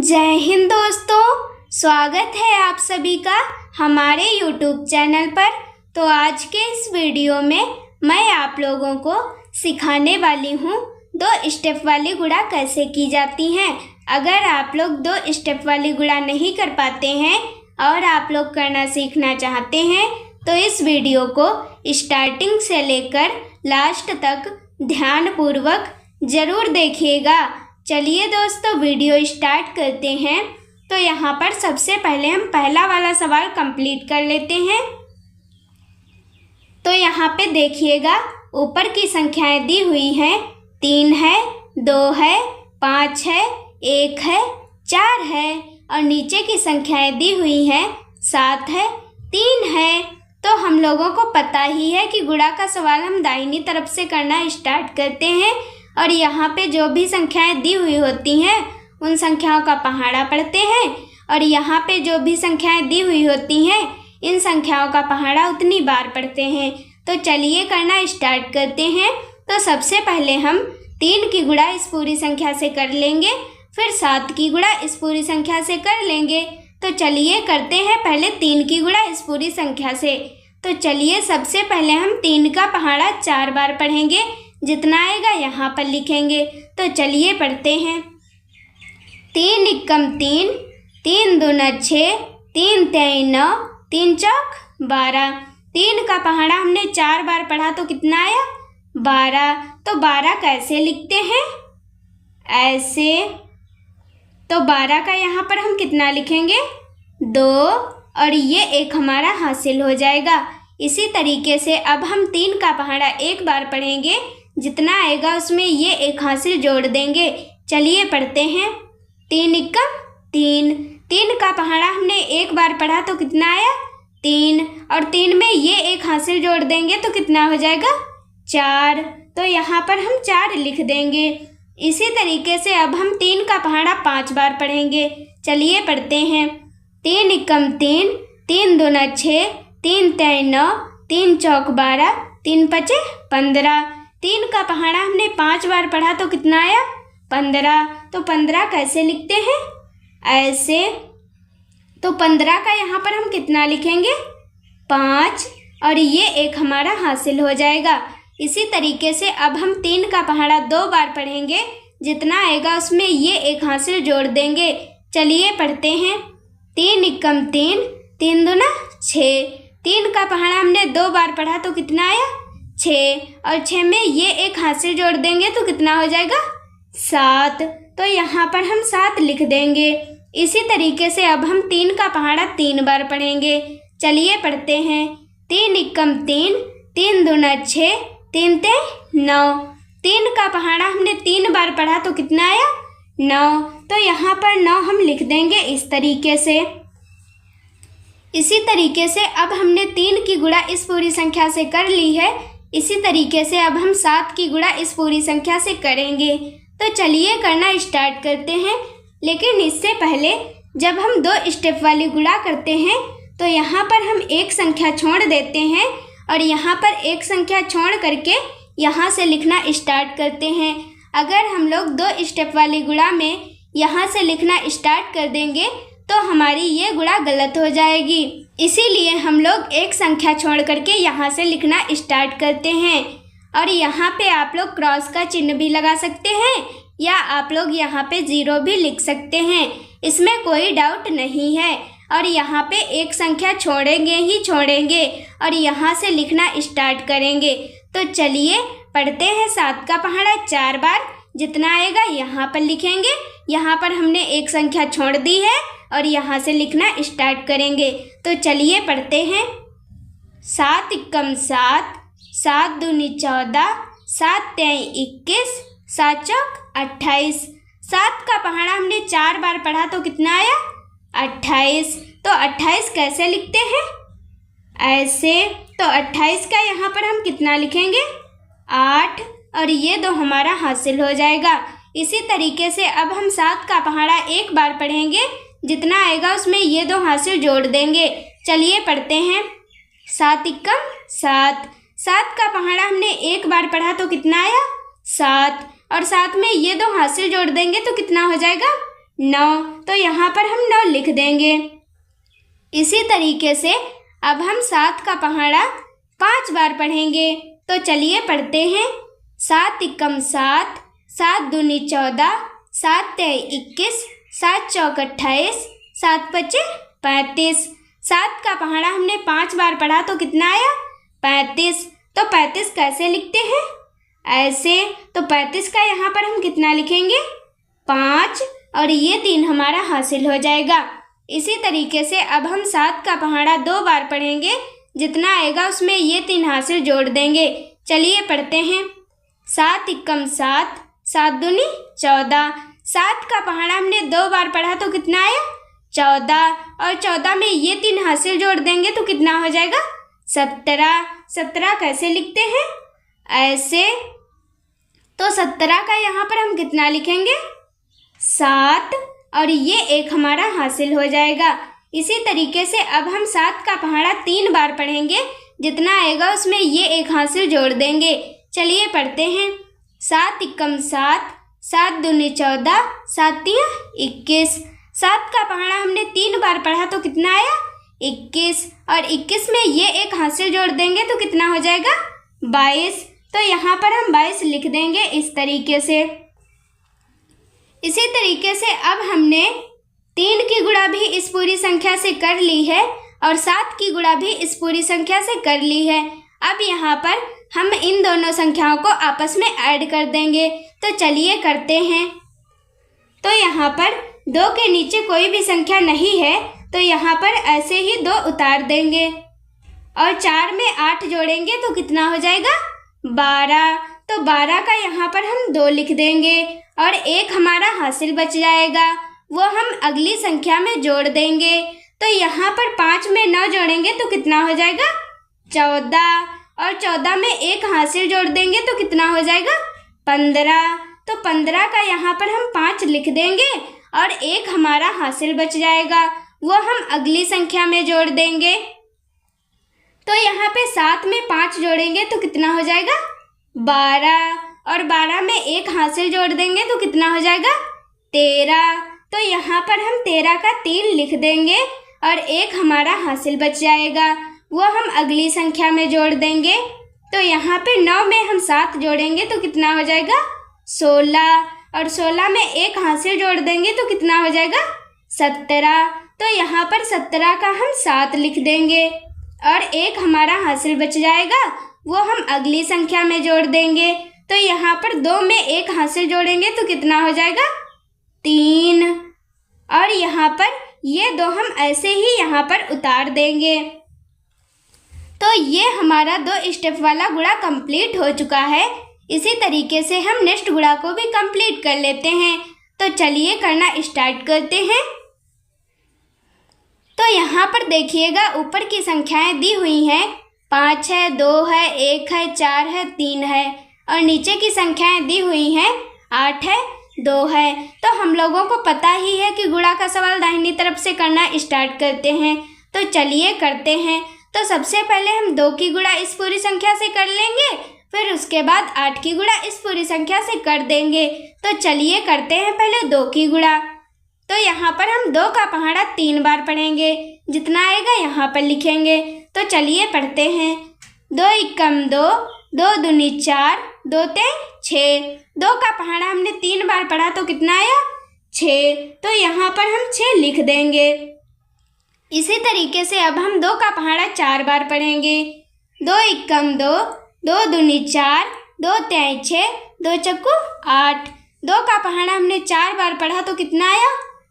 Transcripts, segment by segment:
जय हिंद दोस्तों, स्वागत है आप सभी का हमारे YouTube चैनल पर। तो आज के इस वीडियो में मैं आप लोगों को सिखाने वाली हूँ 2 स्टेप वाली गुड़ा कैसे की जाती हैं। अगर आप लोग 2 स्टेप वाली गुड़ा नहीं कर पाते हैं और आप लोग करना सीखना चाहते हैं तो इस वीडियो को स्टार्टिंग से लेकर लास्ट तक ध्यानपूर्वक ज़रूर देखिएगा। चलिए दोस्तों, वीडियो स्टार्ट करते हैं। तो यहाँ पर सबसे पहले हम पहला वाला सवाल कंप्लीट कर लेते हैं। तो यहाँ पे देखिएगा, ऊपर की संख्याएं दी हुई हैं। 3 है, 2 है, 5 है, 1 है, 4 है और नीचे की संख्याएं दी हुई हैं। 7 है, 3 है। तो हम लोगों को पता ही है कि गुणा का सवाल हम दाहिनी तरफ से करना स्टार्ट करते हैं और यहाँ पे जो भी संख्याएं दी हुई होती हैं उन संख्याओं का पहाड़ा पढ़ते हैं और यहाँ पे जो भी संख्याएं दी हुई होती हैं इन संख्याओं का पहाड़ा उतनी बार पढ़ते हैं। तो चलिए करना स्टार्ट करते हैं। तो सबसे पहले हम 3 की गुणा इस पूरी संख्या से कर लेंगे, फिर 7 की गुणा इस पूरी संख्या से कर लेंगे। तो चलिए करते हैं पहले 3 की गुणा इस पूरी संख्या से। तो चलिए सबसे पहले हम 3 का पहाड़ा 4 बार पढ़ेंगे, जितना आएगा यहाँ पर लिखेंगे। तो चलिए पढ़ते हैं। 3 एकम 3, 3 दूना 6, 3 तेई 9, 3 चौक 12। 3 का पहाड़ा हमने 4 बार पढ़ा तो कितना आया? 12। तो 12 कैसे लिखते हैं? ऐसे। तो 12 का यहाँ पर हम कितना लिखेंगे? 2 और ये 1 हमारा हासिल हो जाएगा। इसी तरीके से अब हम 3 का पहाड़ा 1 बार पढ़ेंगे, जितना आएगा उसमें ये 1 हासिल जोड़ देंगे। चलिए पढ़ते हैं। 3 एकम 3, 3 का पहाड़ा हमने 1 बार पढ़ा तो कितना आया? 3 और 3 में ये 1 हासिल जोड़ देंगे तो कितना हो जाएगा? 4। तो यहाँ पर हम 4 लिख देंगे। इसी तरीके से अब हम 3 का पहाड़ा 5 बार पढ़ेंगे। चलिए पढ़ते हैं। 3 एकम 3, 3 दूना 6, 3 तेई 9, 3 चौक 12, 3 पचे 15। 3 का पहाड़ा हमने 5 बार पढ़ा तो कितना आया? 15। तो 15 कैसे लिखते हैं? ऐसे। तो 15 का यहाँ पर हम कितना लिखेंगे? 5 और ये 1 हमारा हासिल हो जाएगा। इसी तरीके से अब हम 3 का पहाड़ा 2 बार पढ़ेंगे, जितना आएगा उसमें ये 1 हासिल जोड़ देंगे। चलिए पढ़ते हैं। 3 एकम 3, 3 दूना 6। 3 का पहाड़ा हमने 2 बार पढ़ा तो कितना आया? 6 और 6 में ये 1 हासिल जोड़ देंगे तो कितना हो जाएगा? 7। तो यहाँ पर हम 7 लिख देंगे। इसी तरीके से अब हम 3 का पहाड़ा 3 बार पढ़ेंगे। चलिए पढ़ते हैं। 3 एकम 3, 3 दूना 6, 3 तेई 9। 3 का पहाड़ा हमने 3 बार पढ़ा तो कितना आया? 9। तो यहाँ पर 9 हम लिख देंगे इस तरीके से। इसी तरीके से अब हमने 3 की गुणा इस पूरी संख्या से कर ली है। इसी तरीके से अब हम 7 की गुणा इस पूरी संख्या से करेंगे। तो चलिए करना स्टार्ट करते हैं। लेकिन इससे पहले जब हम 2 स्टेप वाली गुणा करते हैं तो यहाँ पर हम एक संख्या छोड़ देते हैं और यहाँ पर एक संख्या छोड़ करके यहाँ से लिखना स्टार्ट करते हैं। अगर हम लोग 2 स्टेप वाली गुणा में यहाँ से लिखना स्टार्ट कर देंगे तो हमारी ये गुणा गलत हो जाएगी। इसीलिए हम लोग एक संख्या छोड़ करके यहाँ से लिखना स्टार्ट करते हैं। और यहाँ पे आप लोग क्रॉस का चिन्ह भी लगा सकते हैं या आप लोग यहाँ पे 0 भी लिख सकते हैं, इसमें कोई डाउट नहीं है। और यहाँ पे एक संख्या छोड़ेंगे ही छोड़ेंगे और यहाँ से लिखना स्टार्ट करेंगे। तो चलिए पढ़ते हैं। 7 का पहाड़ा 4 बार, जितना आएगा यहाँ पर लिखेंगे। यहाँ पर हमने एक संख्या छोड़ दी है और यहाँ से लिखना स्टार्ट करेंगे। तो चलिए पढ़ते हैं। 7 एकम 7, 7 दूनी 14, 7 तेई 21, 7 चौक 28। 7 का पहाड़ा हमने 4 बार पढ़ा तो कितना आया? 28। तो 28 कैसे लिखते हैं? ऐसे। तो 28 का यहाँ पर हम कितना लिखेंगे? 8 और ये 2 हमारा हासिल हो जाएगा। इसी तरीके से अब हम 7 का पहाड़ा 1 बार पढ़ेंगे, जितना आएगा उसमें ये 2 हासिल जोड़ देंगे। चलिए पढ़ते हैं। 7 एकम 7, 7 का पहाड़ा हमने 1 बार पढ़ा तो कितना आया? 7 और 7 में ये 2 हासिल जोड़ देंगे तो कितना हो जाएगा? 9, तो यहाँ पर हम 9 लिख देंगे। इसी तरीके से अब हम 7 का पहाड़ा 5 बार पढ़ेंगे। तो चलिए पढ़ते हैं। 7 एकम 7, 7 दूनी 14, 7 तिहाई 21, 7 चौक 28, 7 पचे 35। 7 का पहाड़ा हमने 5 बार पढ़ा तो कितना आया? 35। तो 35 कैसे लिखते हैं? ऐसे। तो 35 का यहाँ पर हम कितना लिखेंगे? 5, और ये 3 हमारा हासिल हो जाएगा। इसी तरीके से अब हम 7 का पहाड़ा 2 बार पढ़ेंगे। जितना आएगा उसमें ये 3 हासिल जोड़ देंगे। चलिए पढ़ते हैं। 7 एकम 7, 7 दूनी 14। 7 का पहाड़ा हमने 2 बार पढ़ा तो कितना आया? 14, और 14 में ये 3 हासिल जोड़ देंगे तो कितना हो जाएगा? 17। 17 कैसे लिखते हैं? ऐसे। तो 17 का यहाँ पर हम कितना लिखेंगे? 7, और ये 1 हमारा हासिल हो जाएगा। इसी तरीके से अब हम 7 का पहाड़ा 3 बार पढ़ेंगे। जितना आएगा उसमें ये 1 हासिल जोड़ देंगे। चलिए पढ़ते हैं। 7 एकम 7, 7 दूनी 14, 7 तिहाई 21। 7 का पहाड़ा हमने 3 बार पढ़ा तो कितना आया? 21, और 21 में ये 1 हासिल जोड़ देंगे तो कितना हो जाएगा? 22। तो यहाँ पर हम 22 लिख देंगे इस तरीके से। इसी तरीके से अब हमने 3 की गुणा भी इस पूरी संख्या से कर ली है और 7 की गुणा भी इस पूरी संख्या से कर ली है। अब यहाँ पर हम इन दोनों संख्याओं को आपस में ऐड कर देंगे। तो चलिए करते हैं। तो यहाँ पर 2 के नीचे कोई भी संख्या नहीं है, तो यहाँ पर ऐसे ही 2 उतार देंगे और 4 में 8 जोड़ेंगे तो कितना हो जाएगा? 12। तो 12 का यहाँ पर हम 2 लिख देंगे और 1 हमारा हासिल बच जाएगा, वो हम अगली संख्या में जोड़ देंगे। तो यहाँ पर 5 में 9 जोड़ेंगे तो कितना हो जाएगा? 14, और 14 में 1 हासिल जोड़ देंगे तो कितना हो जाएगा? 15। तो 15 का यहाँ पर हम 5 लिख देंगे और 1 हमारा हासिल बच जाएगा, वो हम अगली संख्या में जोड़ देंगे। तो यहाँ पे 7 में 5 जोड़ेंगे तो कितना हो जाएगा? 12, और 12 में 1 हासिल जोड़ देंगे तो कितना हो जाएगा? 13। तो यहाँ पर हम 13 का 3 लिख देंगे और 1 हमारा हासिल बच जाएगा, वो हम अगली संख्या में जोड़ देंगे। तो यहाँ पे 9 में हम 7 जोड़ेंगे तो कितना हो जाएगा? 16, और 16 में 1 हासिल जोड़ देंगे तो कितना हो जाएगा? 17। तो यहाँ पर 17 का हम 7 लिख देंगे और 1 हमारा हासिल बच जाएगा, वो हम अगली संख्या में जोड़ देंगे। तो यहाँ पर 2 में 1 हासिल जोड़ेंगे तो कितना हो जाएगा? 3, और यहाँ पर ये 2 हम ऐसे ही यहाँ पर उतार देंगे। तो ये हमारा 2 स्टेप वाला गुणा कंप्लीट हो चुका है। इसी तरीके से हम नेक्स्ट गुणा को भी कंप्लीट कर लेते हैं। तो चलिए करना स्टार्ट करते हैं। तो यहाँ पर देखिएगा ऊपर की संख्याएं दी हुई हैं, 5 है, 2 है, 1 है, 4 है, 3 है, और नीचे की संख्याएं दी हुई हैं 8 है, 2 है। तो हम लोगों को पता ही है कि गुणा का सवाल दाहिनी तरफ से करना स्टार्ट करते हैं। तो चलिए करते हैं। तो सबसे पहले हम 2 की गुणा इस पूरी संख्या से कर लेंगे, फिर उसके बाद 8 की गुणा इस पूरी संख्या से कर देंगे। तो चलिए करते हैं पहले 2 की गुणा। तो यहाँ पर हम 2 का पहाड़ा 3 बार पढ़ेंगे, जितना आएगा यहाँ पर लिखेंगे। तो चलिए पढ़ते हैं। 2 एकम 2, 2 दूनी 4, 2 तिहाई 6। 2 का पहाड़ा हमने 3 बार पढ़ा तो कितना आया? 6। तो यहाँ पर हम 6 लिख देंगे। इसी तरीके से अब हम 2 का पहाड़ा 4 बार पढ़ेंगे। 2 एकम 2, 2 दूनी 4, 2 तिहाई 6, 2 चक्कू 8। 2 का पहाड़ा हमने 4 बार पढ़ा तो कितना आया?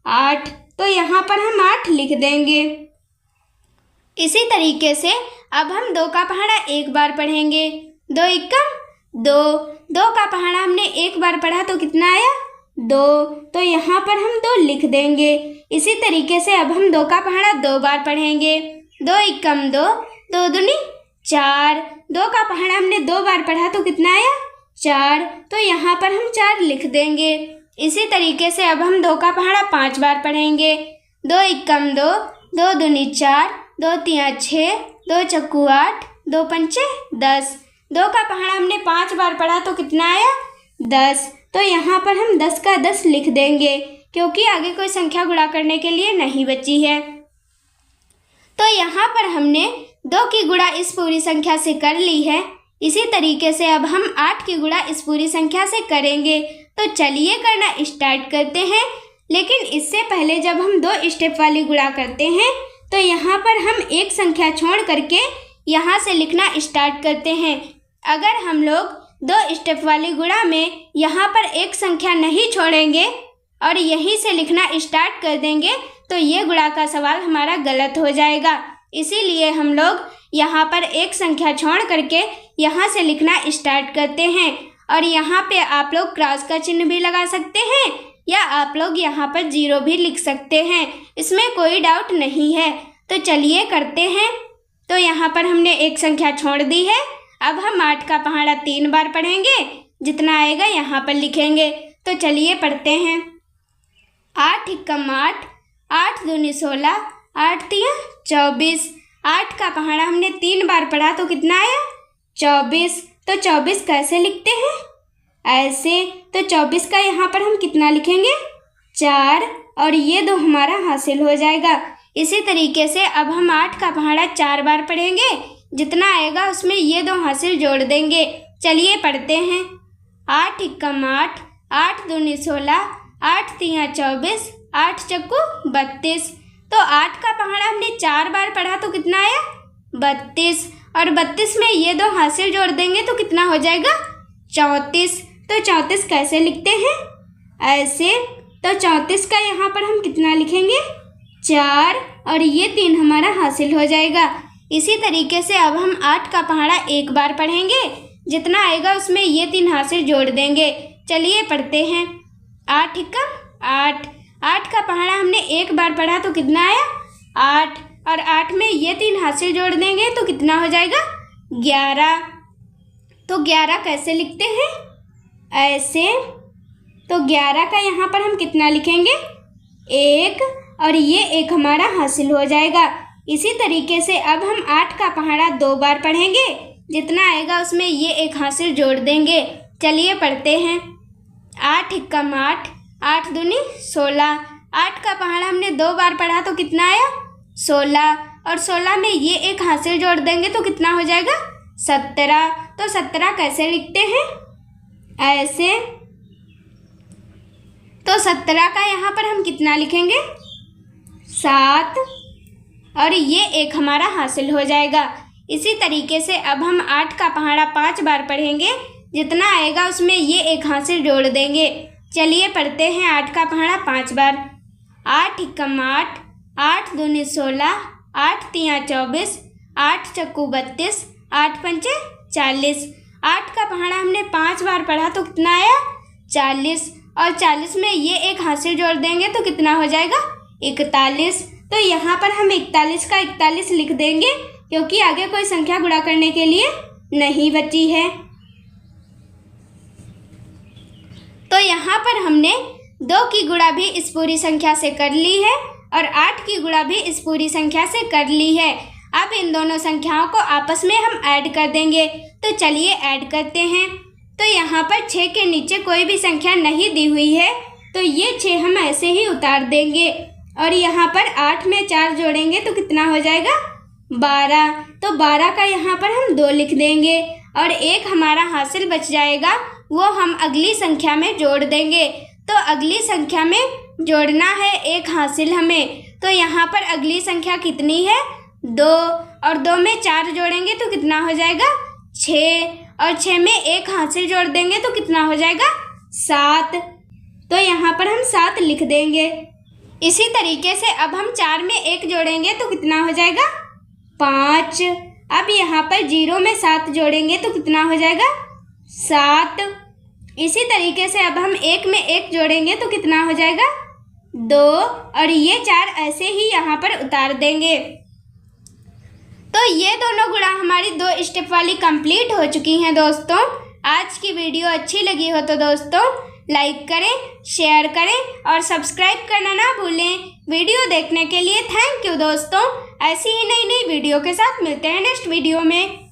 8। तो यहाँ पर हम 8 लिख देंगे। इसी तरीके से अब हम 2 का पहाड़ा 1 बार पढ़ेंगे। 2 एकम 2, 2 का पहाड़ा हमने 1 बार पढ़ा तो कितना आया? 2। तो यहाँ पर हम 2 लिख देंगे। इसी तरीके से अब हम 2 का पहाड़ा 2 बार पढ़ेंगे। 2 एकम 2, 2 दूनी 4। 2 का पहाड़ा हमने 2 बार पढ़ा तो कितना आया? 4। तो यहाँ पर हम 4 लिख देंगे। इसी तरीके से अब हम 2 का पहाड़ा 5 बार पढ़ेंगे। 2 एकम 2, 2 दूनी 4, 2 तिहाई 6, 2 चक्कू 8, 2 पंचे 10। 2 का पहाड़ा हमने 5 बार पढ़ा तो कितना आया? 10। तो यहाँ पर हम 10 का 10 लिख देंगे। क्योंकि आगे कोई संख्या गुणा करने के लिए नहीं बची है। तो यहाँ पर हमने 2 की गुणा इस पूरी संख्या से कर ली है। इसी तरीके से अब हम 8 की गुणा इस पूरी संख्या से करेंगे। तो चलिए करना स्टार्ट करते हैं। लेकिन इससे पहले जब हम 2 स्टेप वाली गुणा करते हैं तो यहाँ पर हम एक संख्या छोड़ करके यहाँ से लिखना स्टार्ट करते हैं। अगर हम लोग 2 स्टेप वाली गुणा में यहाँ पर एक संख्या नहीं छोड़ेंगे और यहीं से लिखना स्टार्ट कर देंगे तो ये गुणा का सवाल हमारा गलत हो जाएगा। इसीलिए हम लोग यहाँ पर एक संख्या छोड़ करके यहाँ से लिखना स्टार्ट करते हैं। और यहाँ पे आप लोग क्रॉस का चिन्ह भी लगा सकते हैं या आप लोग यहाँ पर 0 भी लिख सकते हैं, इसमें कोई डाउट नहीं है। तो चलिए करते हैं। तो यहाँ पर हमने एक संख्या छोड़ दी है। अब हम 8 का पहाड़ा 3 बार पढ़ेंगे, जितना आएगा यहाँ पर लिखेंगे। तो चलिए पढ़ते हैं। 8 एकम 8, 8 दूनी 16, 8 तिया 24। 8 का पहाड़ा हमने 3 बार पढ़ा तो कितना आया? 24। तो 24 कैसे लिखते हैं? ऐसे। तो 24 का यहाँ पर हम कितना लिखेंगे? 4, और ये 2 हमारा हासिल हो जाएगा। इसी तरीके से अब हम 8 का पहाड़ा 4 बार पढ़ेंगे, जितना आएगा उसमें ये 2 हासिल जोड़ देंगे। चलिए पढ़ते हैं। 8 एकम 8, 8 दूनी 16, 8 तिया 24, 8 चक्कू 32। तो 8 का पहाड़ा हमने 4 बार पढ़ा तो कितना आया? 32, और 32 में ये 2 हासिल जोड़ देंगे तो कितना हो जाएगा? 34। तो 34 कैसे लिखते हैं? ऐसे। तो 34 का यहाँ पर हम कितना लिखेंगे? 4, और ये 3 हमारा हासिल हो जाएगा। इसी तरीके से अब हम 8 का पहाड़ा 1 बार पढ़ेंगे, जितना आएगा उसमें ये 3 हासिल जोड़ देंगे। चलिए पढ़ते हैं। 8 एकम 8, 8 का पहाड़ा हमने 1 बार पढ़ा तो कितना आया? 8, और 8 में ये 3 हासिल जोड़ देंगे तो कितना हो जाएगा? 11। तो 11 कैसे लिखते हैं? ऐसे। तो 11 का यहाँ पर हम कितना लिखेंगे? 1, और ये 1 हमारा हासिल हो जाएगा। इसी तरीके से अब हम 8 का पहाड़ा 2 बार पढ़ेंगे, जितना आएगा उसमें ये 1 हासिल जोड़ देंगे। चलिए पढ़ते हैं। 8 एकम 8, 8 दूनी 16। 8 का पहाड़ा हमने 2 बार पढ़ा तो कितना आया? 16, और 16 में ये 1 हासिल जोड़ देंगे तो कितना हो जाएगा? 17। तो 17 कैसे लिखते हैं? ऐसे। तो 17 का यहाँ पर हम कितना लिखेंगे? 7, और ये 1 हमारा हासिल हो जाएगा। इसी तरीके से अब हम 8 का पहाड़ा 5 बार पढ़ेंगे, जितना आएगा उसमें ये 1 हासिल जोड़ देंगे। चलिए पढ़ते हैं 8 का पहाड़ा 5 बार। 8 एकम 8, 8 दूनी 16, 8 तिया 24, 8 चक्कू 32, 8 पंचे 40। 8 का पहाड़ा हमने 5 बार पढ़ा तो कितना आया? 40, और 40 में ये 1 हासिल जोड़ देंगे तो कितना हो जाएगा? 41। तो यहाँ पर हम 41 का 41 लिख देंगे, क्योंकि आगे कोई संख्या गुणा करने के लिए नहीं बची है। तो यहाँ पर हमने 2 की गुणा भी इस पूरी संख्या से कर ली है और 8 की गुणा भी इस पूरी संख्या से कर ली है। अब इन दोनों संख्याओं को आपस में हम ऐड कर देंगे। तो चलिए ऐड करते हैं। तो यहाँ पर 6 के नीचे कोई भी संख्या नहीं दी हुई है, तो ये 6 हम ऐसे ही उतार देंगे, और यहाँ पर 8 में 4 जोड़ेंगे तो कितना हो जाएगा? 12। तो 12 का यहाँ पर हम 2 लिख देंगे, और 1 हमारा हासिल बच जाएगा, वो हम अगली संख्या में जोड़ देंगे। तो अगली संख्या में जोड़ना है 1 हासिल हमें। तो यहाँ पर अगली संख्या कितनी है? 2, और 2 में 4 जोड़ेंगे तो कितना हो जाएगा? 6, और 6 में 1 हासिल जोड़ देंगे तो कितना हो जाएगा? 7। तो यहाँ पर हम 7 लिख देंगे। इसी तरीके से अब हम 4 में 1 जोड़ेंगे तो कितना हो जाएगा? 5। अब यहाँ पर 0 में 7 जोड़ेंगे तो कितना हो जाएगा? 7। इसी तरीके से अब हम 1 में 1 जोड़ेंगे तो कितना हो जाएगा? 2, और ये 4 ऐसे ही यहाँ पर उतार देंगे। तो ये दोनों गुणा हमारी 2 स्टेप वाली कंप्लीट हो चुकी हैं दोस्तों। आज की वीडियो अच्छी लगी हो तो दोस्तों लाइक करें, शेयर करें और सब्सक्राइब करना ना भूलें। वीडियो देखने के लिए थैंक यू दोस्तों। ऐसी ही नई नई वीडियो के साथ मिलते हैं नेक्स्ट वीडियो में।